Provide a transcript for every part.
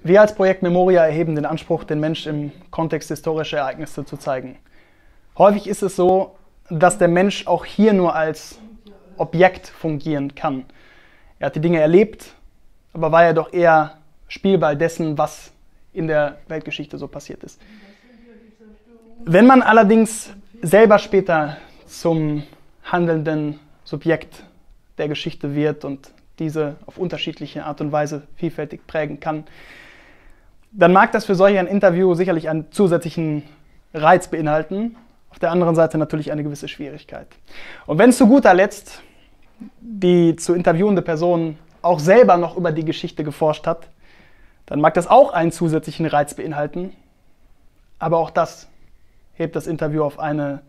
Wir als Projekt Memoria erheben den Anspruch, den Mensch im Kontext historischer Ereignisse zu zeigen. Häufig ist es so, dass der Mensch auch hier nur als Objekt fungieren kann. Er hat die Dinge erlebt, aber war ja doch eher Spielball dessen, was in der Weltgeschichte so passiert ist. Wenn man allerdings selber später zum handelnden Subjekt der Geschichte wird und diese auf unterschiedliche Art und Weise vielfältig prägen kann, dann mag das für solch ein Interview sicherlich einen zusätzlichen Reiz beinhalten, auf der anderen Seite natürlich eine gewisse Schwierigkeit. Und wenn zu guter Letzt die zu interviewende Person auch selber noch über die Geschichte geforscht hat, dann mag das auch einen zusätzlichen Reiz beinhalten, aber auch das hebt das Interview auf eine,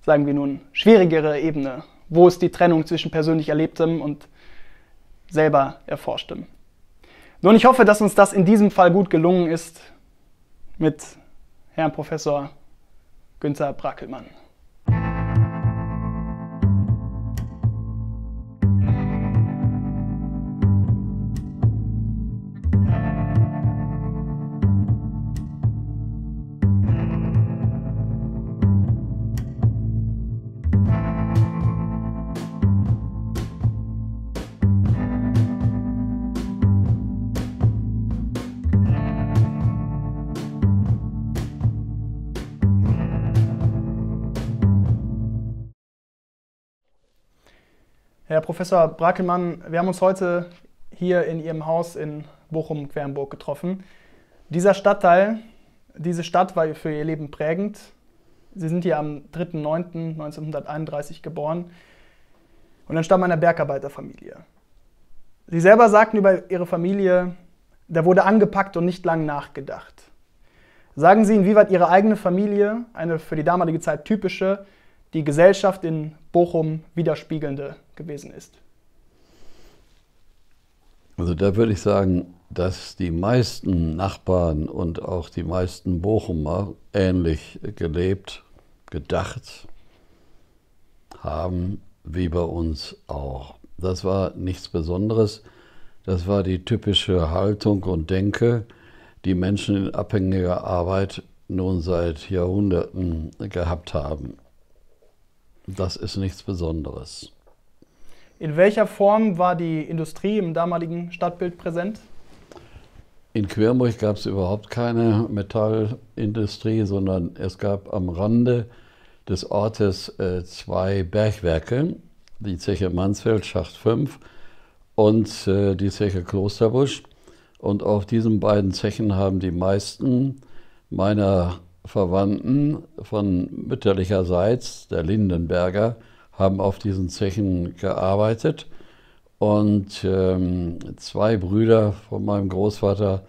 sagen wir nun, schwierigere Ebene. Wo ist die Trennung zwischen persönlich Erlebtem und selber Erforschtem? Nun, ich hoffe, dass uns das in diesem Fall gut gelungen ist mit Herrn Professor Günther Brackelmann. Herr Professor Brackelmann, wir haben uns heute hier in Ihrem Haus in Bochum-Quernburg getroffen. Dieser Stadtteil, diese Stadt war für Ihr Leben prägend. Sie sind hier am 3.9.1931 geboren und entstammen einer Bergarbeiterfamilie. Sie selber sagten über Ihre Familie, da wurde angepackt und nicht lang nachgedacht. Sagen Sie, inwieweit Ihre eigene Familie, eine für die damalige Zeit typische, die Gesellschaft in Bochum widerspiegelnde gewesen ist? Also da würde ich sagen, dass die meisten Nachbarn und auch die meisten Bochumer ähnlich gelebt, gedacht haben, wie bei uns auch. Das war nichts Besonderes, das war die typische Haltung und Denke, die Menschen in abhängiger Arbeit nun seit Jahrhunderten gehabt haben. Das ist nichts Besonderes. In welcher Form war die Industrie im damaligen Stadtbild präsent? In Quernburg gab es überhaupt keine Metallindustrie, sondern es gab am Rande des Ortes zwei Bergwerke, die Zeche Mansfeld, Schacht 5 und die Zeche Klosterbusch. Und auf diesen beiden Zechen haben die meisten meiner Verwandten von mütterlicherseits, der Lindenberger, haben auf diesen Zechen gearbeitet. Und zwei Brüder von meinem Großvater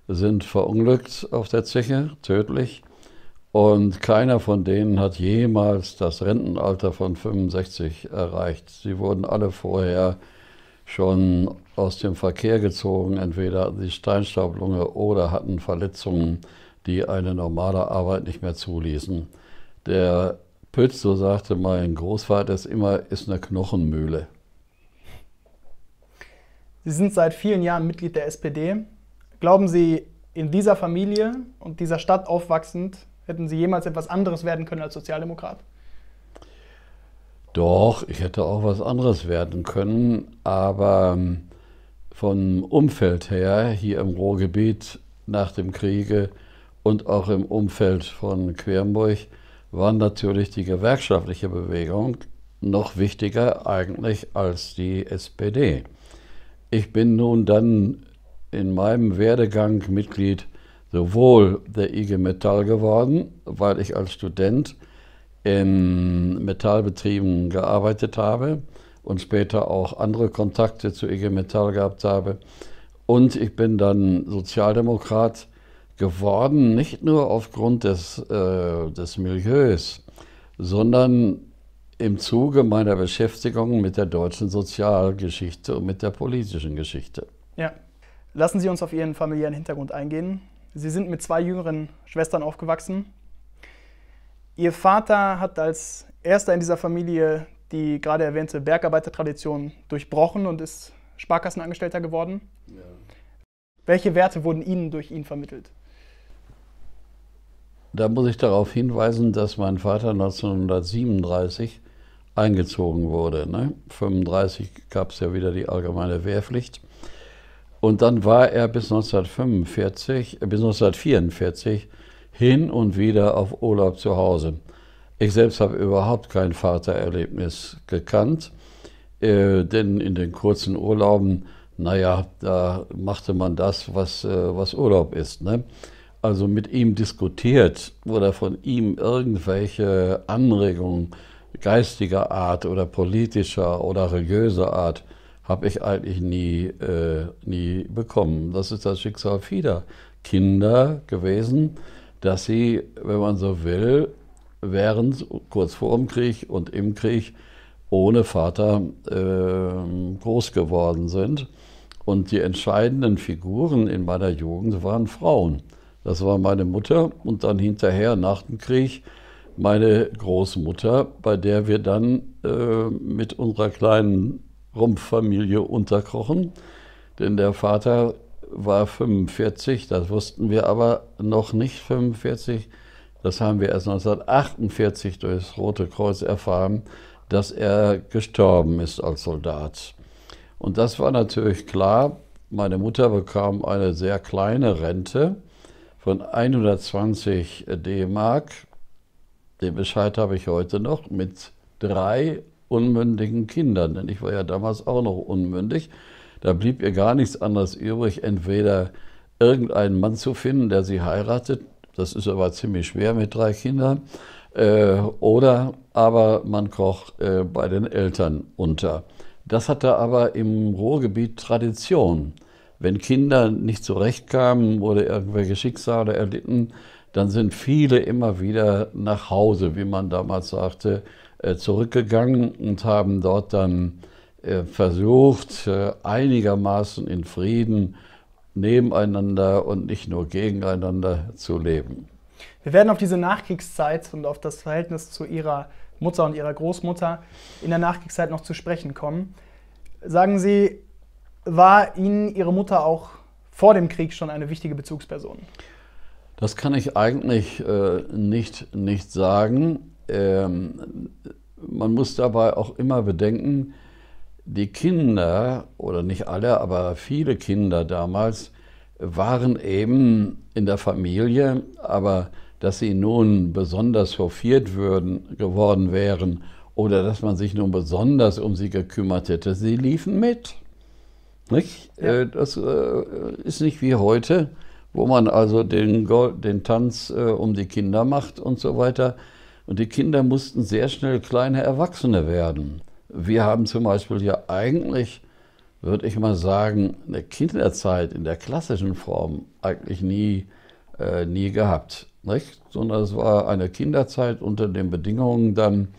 sind verunglückt auf der Zeche, tödlich. Und keiner von denen hat jemals das Rentenalter von 65 erreicht. Sie wurden alle vorher schon aus dem Verkehr gezogen, entweder die Steinstaublunge oder hatten Verletzungen, die eine normale Arbeit nicht mehr zuließen. Der Pütz, so sagte mein Großvater, ist eine Knochenmühle. Sie sind seit vielen Jahren Mitglied der SPD. Glauben Sie, in dieser Familie und dieser Stadt aufwachsend, hätten Sie jemals etwas anderes werden können als Sozialdemokrat? Doch, ich hätte auch was anderes werden können, aber vom Umfeld her, hier im Ruhrgebiet nach dem Kriege und auch im Umfeld von Quernburg, war natürlich die gewerkschaftliche Bewegung noch wichtiger eigentlich als die SPD. Ich bin nun dann in meinem Werdegang Mitglied sowohl der IG Metall geworden, weil ich als Student in Metallbetrieben gearbeitet habe und später auch andere Kontakte zu IG Metall gehabt habe. Und ich bin dann Sozialdemokrat geworden, nicht nur aufgrund des Milieus, sondern im Zuge meiner Beschäftigung mit der deutschen Sozialgeschichte und mit der politischen Geschichte. Ja. Lassen Sie uns auf Ihren familiären Hintergrund eingehen. Sie sind mit zwei jüngeren Schwestern aufgewachsen. Ihr Vater hat als erster in dieser Familie die gerade erwähnte Bergarbeitertradition durchbrochen und ist Sparkassenangestellter geworden. Ja. Welche Werte wurden Ihnen durch ihn vermittelt? Da muss ich darauf hinweisen, dass mein Vater 1937 eingezogen wurde. Ne? 1935 gab es ja wieder die allgemeine Wehrpflicht. Und dann war er bis 1944 hin und wieder auf Urlaub zu Hause. Ich selbst habe überhaupt kein Vatererlebnis gekannt, denn in den kurzen Urlauben, naja, da machte man das, was Urlaub ist. Ne? Also mit ihm diskutiert oder von ihm irgendwelche Anregungen geistiger Art oder politischer oder religiöser Art habe ich eigentlich nie bekommen. Das ist das Schicksal vieler Kinder gewesen, dass sie, wenn man so will, kurz vor dem Krieg und im Krieg ohne Vater groß geworden sind. Und die entscheidenden Figuren in meiner Jugend waren Frauen. Das war meine Mutter und dann hinterher nach dem Krieg meine Großmutter, bei der wir dann mit unserer kleinen Rumpffamilie unterkrochen. Denn der Vater war 45, das wussten wir aber noch nicht 45. Das haben wir erst 1948 durch das Rote Kreuz erfahren, dass er gestorben ist als Soldat. Und das war natürlich klar. Meine Mutter bekam eine sehr kleine Rente von 120 D-Mark. Den Bescheid habe ich heute noch, mit 3 unmündigen Kindern, denn ich war ja damals auch noch unmündig. Da blieb ihr gar nichts anderes übrig, entweder irgendeinen Mann zu finden, der sie heiratet, das ist aber ziemlich schwer mit 3 Kindern, oder aber man kroch bei den Eltern unter. Das hatte aber im Ruhrgebiet Tradition. Wenn Kinder nicht zurechtkamen oder irgendwelche Schicksale erlitten, dann sind viele immer wieder nach Hause, wie man damals sagte, zurückgegangen und haben dort dann versucht, einigermaßen in Frieden nebeneinander und nicht nur gegeneinander zu leben. Wir werden auf diese Nachkriegszeit und auf das Verhältnis zu Ihrer Mutter und Ihrer Großmutter in der Nachkriegszeit noch zu sprechen kommen. Sagen Sie, war Ihnen Ihre Mutter auch vor dem Krieg schon eine wichtige Bezugsperson? Das kann ich eigentlich nicht sagen. Man muss dabei auch immer bedenken, die Kinder, oder nicht alle, aber viele Kinder damals, waren eben in der Familie, aber dass sie nun besonders hofiert geworden wären oder dass man sich nun besonders um sie gekümmert hätte, sie liefen mit. Nicht? Ja. Das ist nicht wie heute, wo man also den Tanz um die Kinder macht und so weiter. Und die Kinder mussten sehr schnell kleine Erwachsene werden. Wir haben zum Beispiel ja eigentlich, würde ich mal sagen, eine Kinderzeit in der klassischen Form eigentlich nie gehabt. Nicht? Sondern es war eine Kinderzeit unter den Bedingungen dann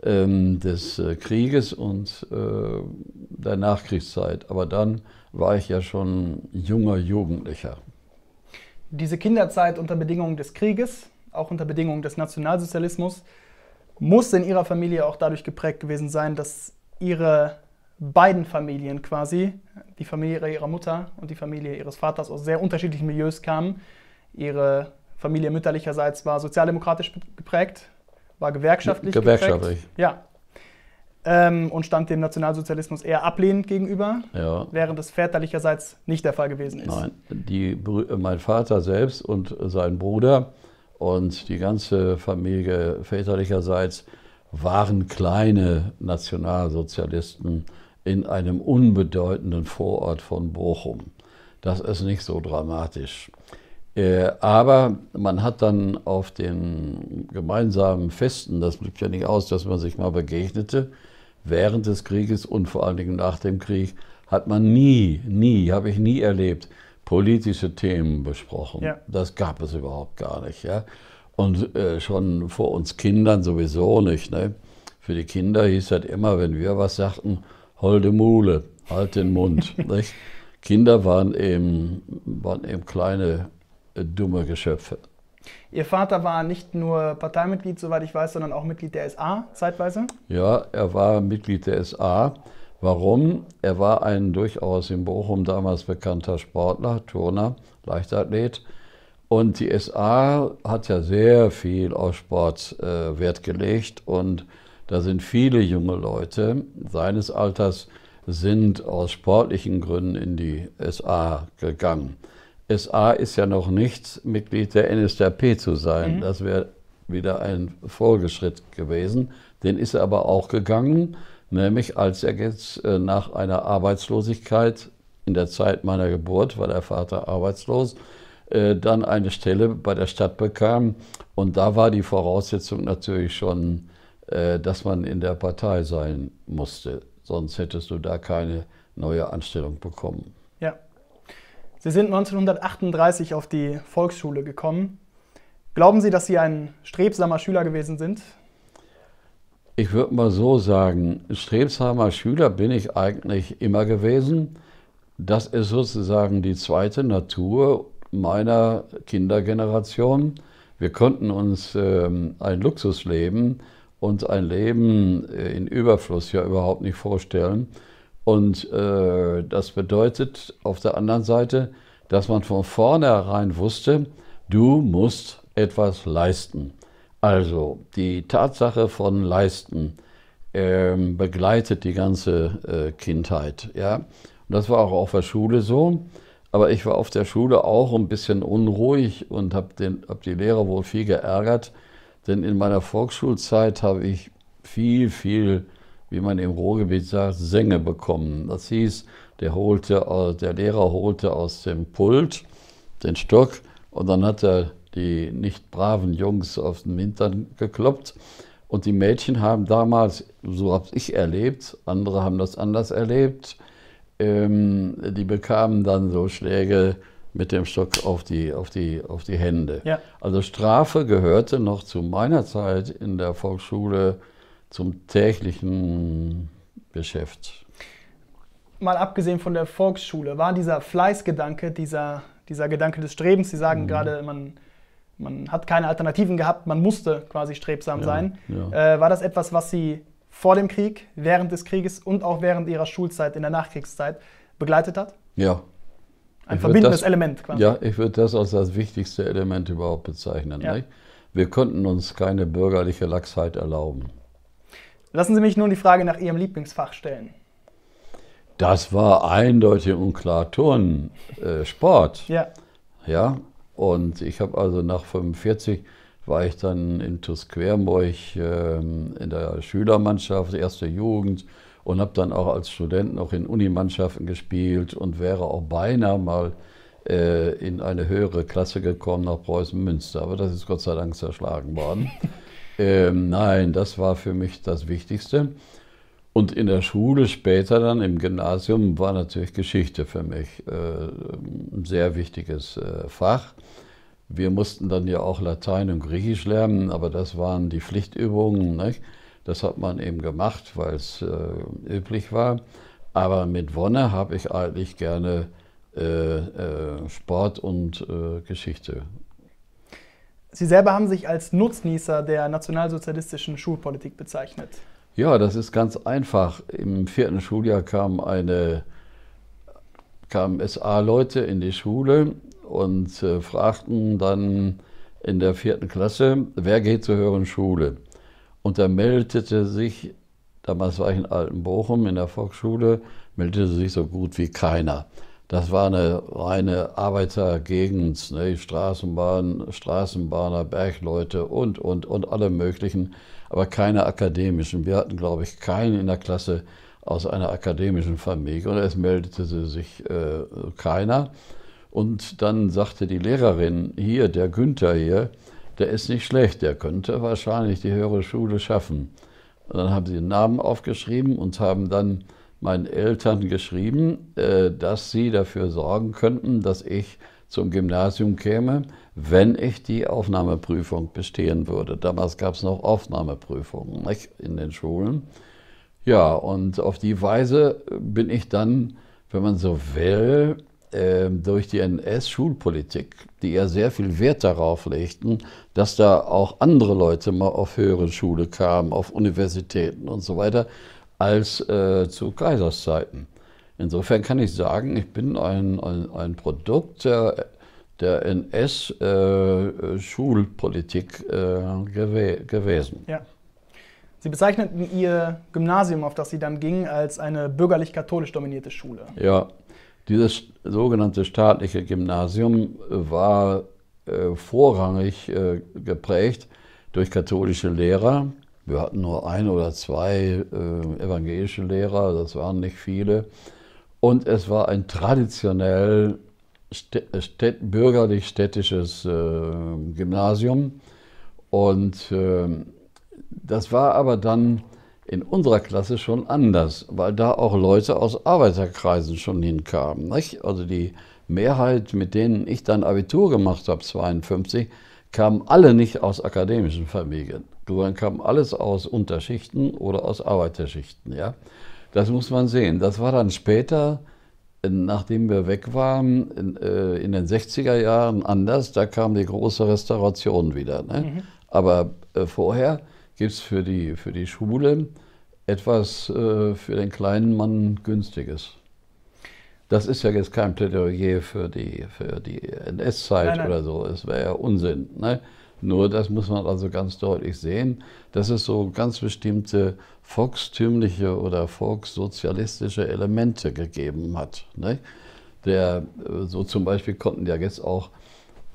des Krieges und der Nachkriegszeit. Aber dann war ich ja schon junger Jugendlicher. Diese Kinderzeit unter Bedingungen des Krieges, auch unter Bedingungen des Nationalsozialismus, muss in Ihrer Familie auch dadurch geprägt gewesen sein, dass Ihre beiden Familien quasi, die Familie Ihrer Mutter und die Familie Ihres Vaters, aus sehr unterschiedlichen Milieus kamen. Ihre Familie mütterlicherseits war sozialdemokratisch geprägt, war gewerkschaftlich geprägt. Ja. Und stand dem Nationalsozialismus eher ablehnend gegenüber, ja, während es väterlicherseits nicht der Fall gewesen ist. Nein, mein Vater selbst und sein Bruder und die ganze Familie väterlicherseits waren kleine Nationalsozialisten in einem unbedeutenden Vorort von Bochum. Das ist nicht so dramatisch. Aber man hat dann auf den gemeinsamen Festen, das blieb ja nicht aus, dass man sich mal begegnete, während des Krieges und vor allen Dingen nach dem Krieg, hat man habe ich nie erlebt, politische Themen besprochen. Ja. Das gab es überhaupt gar nicht. Ja? Und schon vor uns Kindern sowieso nicht. Ne? Für die Kinder hieß das immer, wenn wir was sagten, holde Mule, halt den Mund. Nicht? Kinder waren eben kleine, dumme Geschöpfe. Ihr Vater war nicht nur Parteimitglied, soweit ich weiß, sondern auch Mitglied der SA zeitweise? Ja, er war Mitglied der SA, Warum? Er war ein durchaus in Bochum damals bekannter Sportler, Turner, Leichtathlet. Und die SA hat ja sehr viel auf Sport Wert gelegt. Und da sind viele junge Leute seines Alters sind aus sportlichen Gründen in die SA gegangen. SA ist ja noch nicht Mitglied der NSDAP zu sein. Das wäre wieder ein Folgeschritt gewesen. Den ist er aber auch gegangen. Nämlich als er jetzt nach einer Arbeitslosigkeit, in der Zeit meiner Geburt war der Vater arbeitslos, dann eine Stelle bei der Stadt bekam. Und da war die Voraussetzung natürlich schon, dass man in der Partei sein musste. Sonst hättest du da keine neue Anstellung bekommen. Ja. Sie sind 1938 auf die Volksschule gekommen. Glauben Sie, dass Sie ein strebsamer Schüler gewesen sind? Ich würde mal so sagen, strebsamer Schüler bin ich eigentlich immer gewesen. Das ist sozusagen die zweite Natur meiner Kindergeneration. Wir konnten uns ein Luxusleben und ein Leben in Überfluss ja überhaupt nicht vorstellen. Und das bedeutet auf der anderen Seite, dass man von vornherein wusste, du musst etwas leisten. Also die Tatsache von Leisten begleitet die ganze Kindheit. Ja? Und das war auch auf der Schule so. Aber ich war auf der Schule auch ein bisschen unruhig und hab die Lehrer wohl viel geärgert. Denn in meiner Volksschulzeit habe ich viel, wie man im Ruhrgebiet sagt, Sänge bekommen. Das hieß, der Lehrer holte aus dem Pult den Stock und dann hat er die nicht braven Jungs auf den Hintern gekloppt. Und die Mädchen haben damals, so habe ich erlebt, andere haben das anders erlebt, die bekamen dann so Schläge mit dem Stock auf die Hände. Ja. Also Strafe gehörte noch zu meiner Zeit in der Volksschule zum täglichen Geschäft. Mal abgesehen von der Volksschule, war dieser Fleißgedanke, dieser Gedanke des Strebens, Sie sagen gerade, man hat keine Alternativen gehabt, man musste quasi strebsam sein. Ja. War das etwas, was Sie vor dem Krieg, während des Krieges und auch während Ihrer Schulzeit in der Nachkriegszeit begleitet hat? Ja. Ein verbindendes Element quasi. Ja, ich würde das als das wichtigste Element überhaupt bezeichnen. Ja. Nicht? Wir konnten uns keine bürgerliche Lachsheit erlauben. Lassen Sie mich nun die Frage nach Ihrem Lieblingsfach stellen. Das war eindeutig und klar Turnen, Sport. Ja. Ja. Und ich habe also nach 1945 war ich dann in TuS-Querenburg in der Schülermannschaft, erste Jugend und habe dann auch als Student noch in Unimannschaften gespielt und wäre auch beinahe mal in eine höhere Klasse gekommen nach Preußen-Münster. Aber das ist Gott sei Dank zerschlagen worden. Nein, das war für mich das Wichtigste. Und in der Schule später dann im Gymnasium war natürlich Geschichte für mich ein sehr wichtiges Fach. Wir mussten dann ja auch Latein und Griechisch lernen, aber das waren die Pflichtübungen, nicht? Das hat man eben gemacht, weil es üblich war. Aber mit Wonne habe ich eigentlich gerne Sport und Geschichte. Sie selber haben sich als Nutznießer der nationalsozialistischen Schulpolitik bezeichnet. Ja, das ist ganz einfach. Im 4. Schuljahr kamen SA-Leute in die Schule und fragten dann in der 4. Klasse, wer geht zur höheren Schule? Und da meldete sich, damals war ich in Altenbochum in der Volksschule, meldete sich so gut wie keiner. Das war eine reine Arbeitergegend, ne? Straßenbahner, Bergleute und alle möglichen, aber keine akademischen. Wir hatten, glaube ich, keinen in der Klasse aus einer akademischen Familie und es meldete sich keiner. Und dann sagte die Lehrerin, hier, der Günther hier, der ist nicht schlecht, der könnte wahrscheinlich die höhere Schule schaffen. Und dann haben sie den Namen aufgeschrieben und haben dann meinen Eltern geschrieben, dass sie dafür sorgen könnten, dass ich zum Gymnasium käme, wenn ich die Aufnahmeprüfung bestehen würde. Damals gab es noch Aufnahmeprüfungen, nicht, in den Schulen. Ja, und auf die Weise bin ich dann, wenn man so will, durch die NS-Schulpolitik, die ja sehr viel Wert darauf legten, dass da auch andere Leute mal auf höhere Schule kamen, auf Universitäten und so weiter, als zu Kaiserszeiten. Insofern kann ich sagen, ich bin ein Produkt der NS-Schulpolitik gewesen. Ja. Sie bezeichneten Ihr Gymnasium, auf das Sie dann gingen, als eine bürgerlich-katholisch dominierte Schule. Ja, dieses sogenannte staatliche Gymnasium war vorrangig geprägt durch katholische Lehrer. Wir hatten nur ein oder zwei evangelische Lehrer, das waren nicht viele. Und es war ein traditionell bürgerlich-städtisches Gymnasium. Und das war aber dann in unserer Klasse schon anders, weil da auch Leute aus Arbeiterkreisen schon hinkamen. Nicht? Also die Mehrheit, mit denen ich dann Abitur gemacht habe, 1952, kamen alle nicht aus akademischen Familien, sondern kamen alles aus Unterschichten oder aus Arbeiterschichten. Ja? Das muss man sehen. Das war dann später, nachdem wir weg waren, in den 60er Jahren anders. Da kam die große Restauration wieder. Ne? Mhm. Aber vorher gibt es für die Schule etwas für den kleinen Mann Günstiges. Das ist ja jetzt kein Plädoyer für die NS-Zeit oder so. Es wäre ja Unsinn. Ne? Nur das muss man also ganz deutlich sehen, dass es so ganz bestimmte volkstümliche oder volkssozialistische Elemente gegeben hat. Ne? So zum Beispiel konnten ja jetzt auch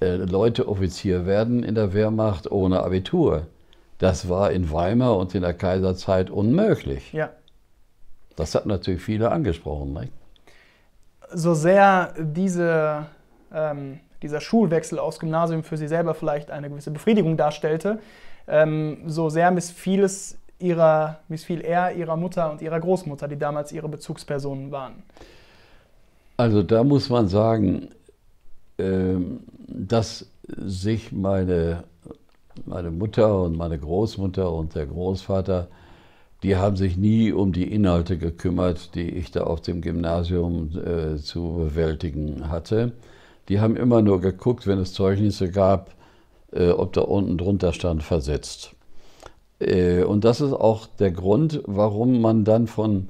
Leute Offizier werden in der Wehrmacht ohne Abitur. Das war in Weimar und in der Kaiserzeit unmöglich. Ja. Das hat natürlich viele angesprochen. Ne? So sehr dieser Schulwechsel aufs Gymnasium für Sie selber vielleicht eine gewisse Befriedigung darstellte, so sehr missfiel er Ihrer Mutter und Ihrer Großmutter, die damals Ihre Bezugspersonen waren. Also da muss man sagen, dass sich meine Mutter und meine Großmutter und der Großvater, die haben sich nie um die Inhalte gekümmert, die ich da auf dem Gymnasium zu bewältigen hatte. Die haben immer nur geguckt, wenn es Zeugnisse gab, ob da unten drunter stand, versetzt. Und das ist auch der Grund, warum man dann schon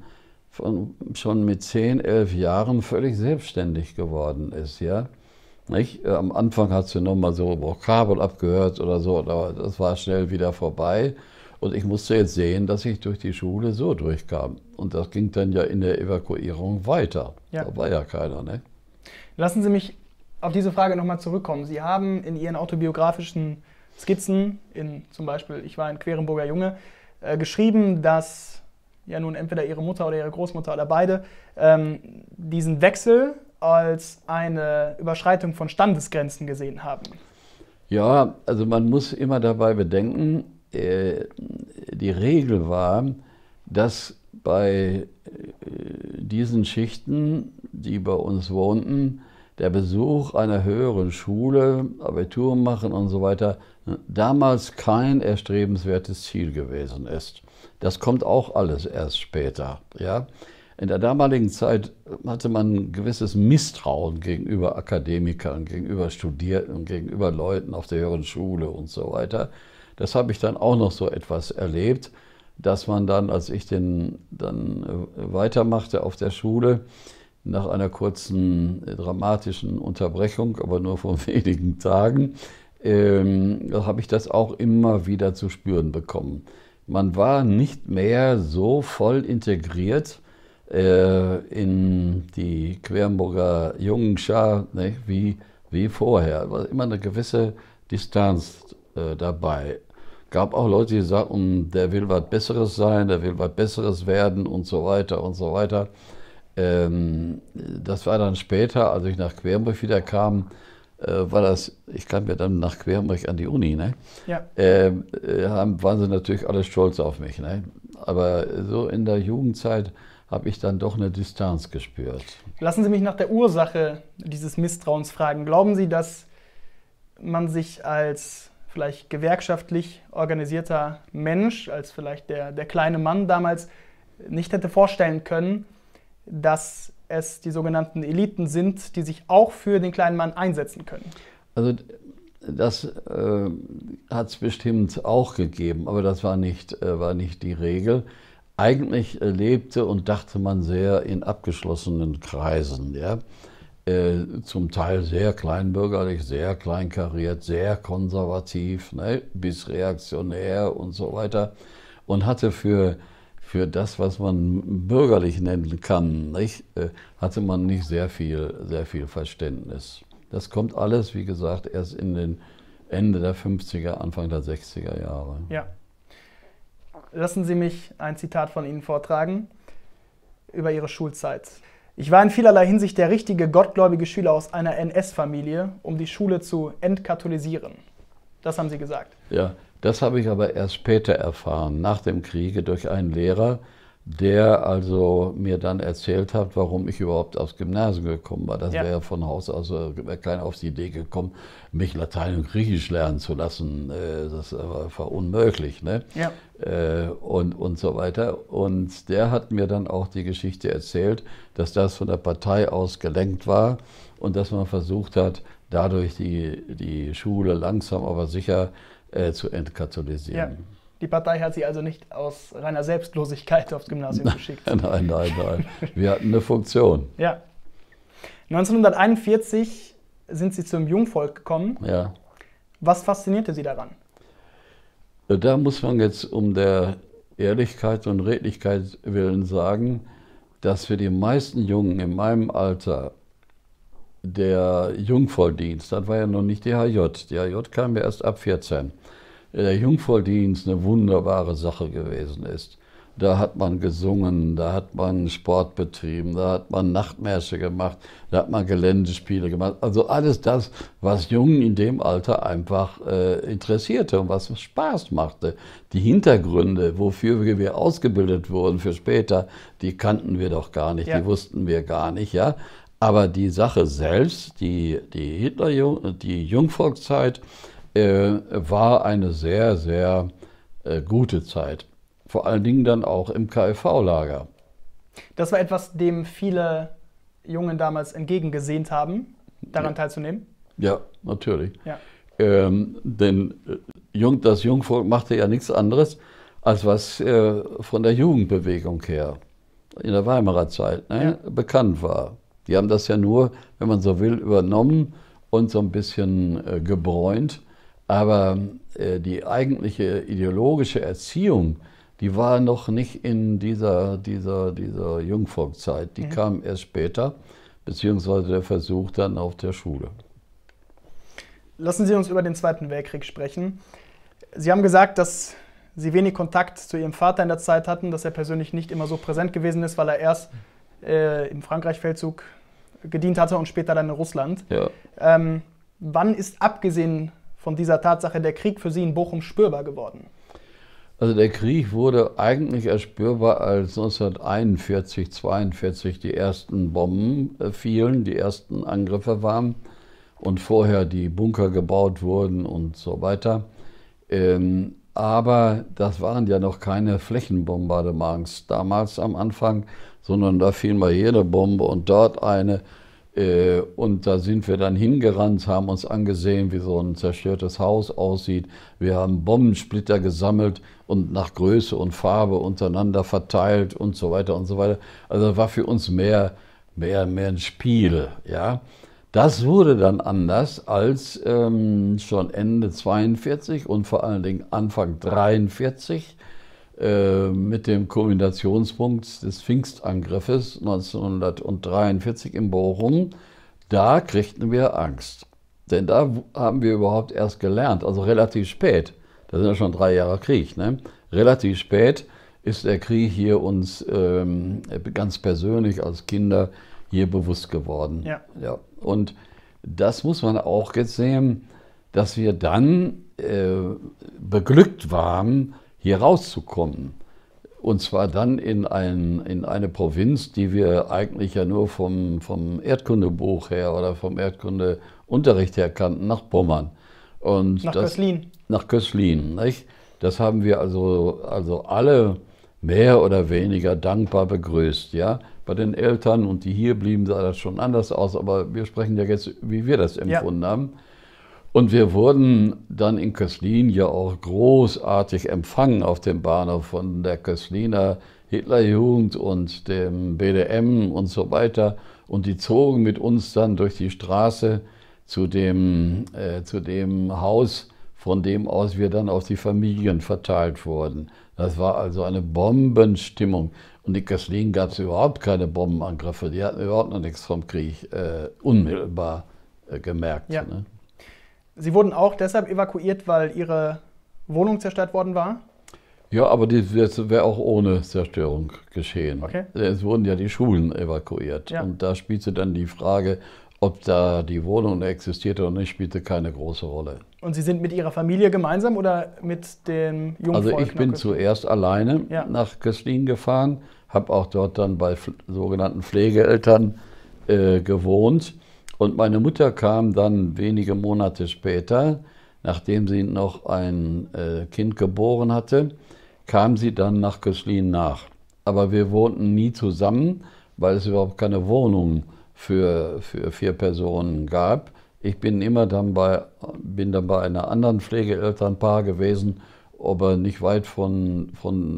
mit 10, 11 Jahren völlig selbstständig geworden ist. Ja? Nicht? Am Anfang hat sie noch mal so Vokabel abgehört oder so, aber das war schnell wieder vorbei. Und ich musste jetzt sehen, dass ich durch die Schule so durchkam. Und das ging dann ja in der Evakuierung weiter. Ja. Da war ja keiner. Ne? Lassen Sie mich auf diese Frage nochmal zurückkommen. Sie haben in Ihren autobiografischen Skizzen, zum Beispiel Ich war ein Querenburger Junge, geschrieben, dass ja nun entweder Ihre Mutter oder Ihre Großmutter oder beide diesen Wechsel als eine Überschreitung von Standesgrenzen gesehen haben. Ja, also man muss immer dabei bedenken, die Regel war, dass bei diesen Schichten, die bei uns wohnten, der Besuch einer höheren Schule, Abitur machen und so weiter, damals kein erstrebenswertes Ziel gewesen ist. Das kommt auch alles erst später. Ja? In der damaligen Zeit hatte man ein gewisses Misstrauen gegenüber Akademikern, gegenüber Studierenden, gegenüber Leuten auf der höheren Schule und so weiter. Das habe ich dann auch noch so etwas erlebt, dass man dann, als ich dann weitermachte auf der Schule, nach einer kurzen dramatischen Unterbrechung, aber nur von wenigen Tagen, habe ich das auch immer wieder zu spüren bekommen. Man war nicht mehr so voll integriert in die Querenburger Jungenschar, ne, wie vorher. Es war immer eine gewisse Distanz dabei. Gab auch Leute, die sagten, der will was Besseres sein, der will was Besseres werden und so weiter und so weiter. Das war dann später, als ich nach Querenburg wieder kam, ich kam ja dann nach Querenburg an die Uni, ne? Ja. Waren sie natürlich alle stolz auf mich. Ne? Aber so in der Jugendzeit habe ich dann doch eine Distanz gespürt. Lassen Sie mich nach der Ursache dieses Misstrauens fragen. Glauben Sie, dass man sich als vielleicht gewerkschaftlich organisierter Mensch, als vielleicht der kleine Mann damals, nicht hätte vorstellen können, dass es die sogenannten Eliten sind, die sich auch für den kleinen Mann einsetzen können? Also das hat es bestimmt auch gegeben, aber das war nicht die Regel. eigentlich lebte und dachte man sehr in abgeschlossenen Kreisen, ja. Zum Teil sehr kleinbürgerlich, sehr kleinkariert, sehr konservativ, ne, bis reaktionär und so weiter. Und hatte für das, was man bürgerlich nennen kann, nicht, hatte man nicht sehr viel Verständnis. Das kommt alles, wie gesagt, erst in den Ende der 50er, Anfang der 60er Jahre. Ja. Lassen Sie mich ein Zitat von Ihnen vortragen über Ihre Schulzeit. Ich war in vielerlei Hinsicht der richtige gottgläubige Schüler aus einer NS-Familie, um die Schule zu entkatholisieren. Das haben Sie gesagt. Ja, das habe ich aber erst später erfahren, nach dem Kriege, durch einen Lehrer, der also mir dann erzählt hat, warum ich überhaupt aufs Gymnasium gekommen war. Das wäre von Haus aus, wäre keiner auf die Idee gekommen, mich Latein und Griechisch lernen zu lassen. Das war unmöglich, ne? Ja. Und so weiter. Und der hat mir dann auch die Geschichte erzählt, dass das von der Partei aus gelenkt war und dass man versucht hat, dadurch die Schule langsam aber sicher zu entkatholisieren. Ja. Die Partei hat Sie also nicht aus reiner Selbstlosigkeit aufs Gymnasium geschickt. Nein. Wir hatten eine Funktion. Ja. 1941 sind Sie zum Jungvolk gekommen. Ja. Was faszinierte Sie daran? Da muss man jetzt um der Ehrlichkeit und Redlichkeit willen sagen, dass für die meisten Jungen in meinem Alter der Jungvolldienst, das war ja noch nicht die HJ, die HJ kam ja erst ab 14, der Jungvolldienst eine wunderbare Sache gewesen ist. Da hat man gesungen, da hat man Sport betrieben, da hat man Nachtmärsche gemacht, da hat man Geländespiele gemacht. Also alles das, was Jungen in dem Alter einfach interessierte und was Spaß machte. Die Hintergründe, wofür wir ausgebildet wurden für später, die kannten wir doch gar nicht, die wussten wir gar nicht, ja. Aber die Sache selbst, die Jungvolkszeit, war eine sehr, sehr gute Zeit. Vor allen Dingen dann auch im KfV-Lager. Das war etwas, dem viele Jungen damals entgegengesehnt haben, daran teilzunehmen? Ja, natürlich. Ja. Denn das Jungvolk machte ja nichts anderes, als was von der Jugendbewegung her in der Weimarer Zeit bekannt war. Die haben das ja nur, wenn man so will, übernommen und so ein bisschen gebräunt. Aber die eigentliche ideologische Erziehung, die war noch nicht in dieser Jungvolkszeit. Die kam erst später, beziehungsweise der Versuch dann auf der Schule. Lassen Sie uns über den Zweiten Weltkrieg sprechen. Sie haben gesagt, dass Sie wenig Kontakt zu Ihrem Vater in der Zeit hatten, dass er persönlich nicht immer so präsent gewesen ist, weil er erst im Frankreich-Feldzug gedient hatte und später dann in Russland. Ja. Wann ist, abgesehen von dieser Tatsache, der Krieg für Sie in Bochum spürbar geworden? Also der Krieg wurde eigentlich erst spürbar, als 1941, 1942 die ersten Bomben fielen, die ersten Angriffe waren und vorher die Bunker gebaut wurden und so weiter. Aber das waren ja noch keine Flächenbombardements damals am Anfang, sondern da fiel mal hier eine Bombe und dort eine. Und da sind wir dann hingerannt, haben uns angesehen, wie so ein zerstörtes Haus aussieht. Wir haben Bombensplitter gesammelt und nach Größe und Farbe untereinander verteilt und so weiter und so weiter. Also das war für uns mehr ein Spiel. Ja? Das wurde dann anders, als schon Ende 1942 und vor allen Dingen Anfang 1943 mit dem Kulminationspunkt des Pfingstangriffes 1943 in Bochum, da kriegten wir Angst. Denn da haben wir überhaupt erst gelernt, also relativ spät, da sind ja schon 3 Jahre Krieg, ne? Relativ spät ist der Krieg hier uns ganz persönlich als Kinder hier bewusst geworden. Ja. Ja. Und das muss man auch jetzt sehen, dass wir dann beglückt waren, hier rauszukommen. Und zwar dann in eine Provinz, die wir eigentlich ja nur vom Erdkundebuch her oder vom Erdkundeunterricht her kannten, nach Pommern. Und nach Köslin. Nach Köslin, nicht? Das haben wir also alle mehr oder weniger dankbar begrüßt. Ja? Bei den Eltern und die hier blieben, sah das schon anders aus, aber wir sprechen ja jetzt, wie wir das empfunden haben. Und wir wurden dann in Köslin ja auch großartig empfangen auf dem Bahnhof von der Kösliner Hitlerjugend und dem BDM und so weiter. Und die zogen mit uns dann durch die Straße zu dem Haus, von dem aus wir dann auf die Familien verteilt wurden. Das war also eine Bombenstimmung. Und in Köslin gab es überhaupt keine Bombenangriffe. Die hatten überhaupt noch nichts vom Krieg unmittelbar gemerkt. Ja. Ne? Sie wurden auch deshalb evakuiert, weil Ihre Wohnung zerstört worden war? Ja, aber das wäre auch ohne Zerstörung geschehen. Okay. Es wurden ja die Schulen evakuiert. Ja. Und da spielte dann die Frage, ob da die Wohnung existierte oder nicht, spielte keine große Rolle. Und Sie sind mit Ihrer Familie gemeinsam oder mit dem Jungvolk? Also ich bin zuerst alleine nach Köslin gefahren, habe auch dort dann bei sogenannten Pflegeeltern gewohnt. Und meine Mutter kam dann wenige Monate später, nachdem sie noch ein Kind geboren hatte, kam sie dann nach Köslin nach. Aber wir wohnten nie zusammen, weil es überhaupt keine Wohnung für 4 Personen gab. Ich bin immer dann bei einer anderen Pflegeelternpaar gewesen, aber nicht weit von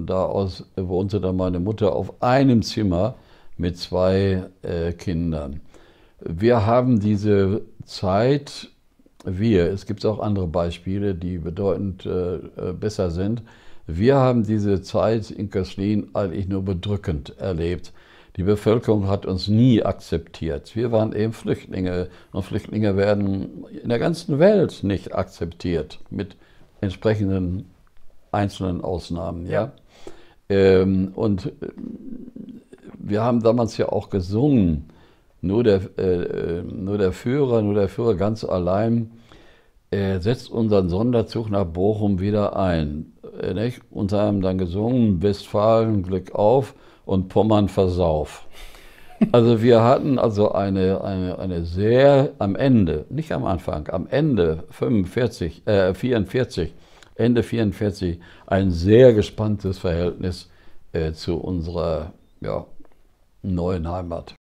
da aus wohnte dann meine Mutter auf einem Zimmer mit 2 Kindern. Wir haben diese Zeit, es gibt auch andere Beispiele, die bedeutend besser sind. Wir haben diese Zeit in Köslin eigentlich nur bedrückend erlebt. Die Bevölkerung hat uns nie akzeptiert. Wir waren eben Flüchtlinge und Flüchtlinge werden in der ganzen Welt nicht akzeptiert, mit entsprechenden einzelnen Ausnahmen. Ja? Und wir haben damals ja auch gesungen, nur der Führer ganz allein setzt unseren Sonderzug nach Bochum wieder ein. Nicht? Und haben dann gesungen, Westfalen Glück auf und Pommern versauf. Also wir hatten also eine sehr am Ende, nicht am Anfang, am Ende 44, Ende 44, ein sehr gespanntes Verhältnis zu unserer neuen Heimat.